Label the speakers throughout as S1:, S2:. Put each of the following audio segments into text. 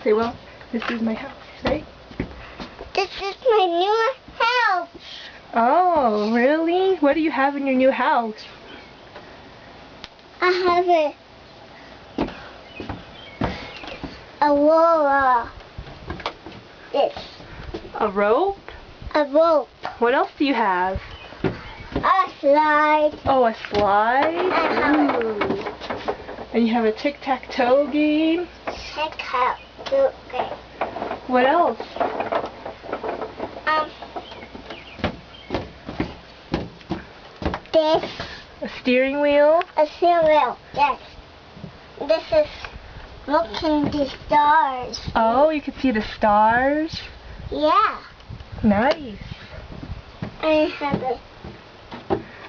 S1: Say, well, this is my house, right?
S2: This is my new house.
S1: Oh, really? What do you have in your new house?
S2: I have a wall. This.
S1: A rope?
S2: A rope.
S1: What else do you have?
S2: A slide.
S1: Oh, a slide?
S2: Uh-huh.
S1: Ooh. And you have a tic-tac-toe game?
S2: Check out. Okay.
S1: What else?
S2: This.
S1: A steering wheel?
S2: A cereal. Yes. This is looking the stars.
S1: Oh, you can see the stars?
S2: Yeah.
S1: Nice.
S2: I have a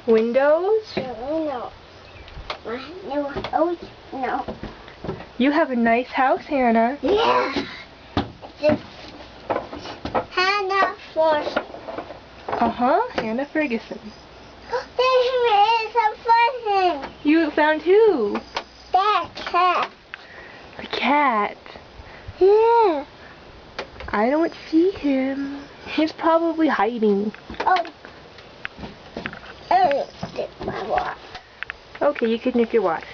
S1: Windows?
S2: no. My new house. No.
S1: You have a nice house, Hannah.
S2: Yeah. This Hannah Force.
S1: Uh-huh, Hannah Ferguson.
S2: There is a person.
S1: You found who?
S2: That cat.
S1: The cat.
S2: Yeah.
S1: I don't see him. He's probably hiding.
S2: Oh. Oh, it's my watch.
S1: Okay, you can nick your watch.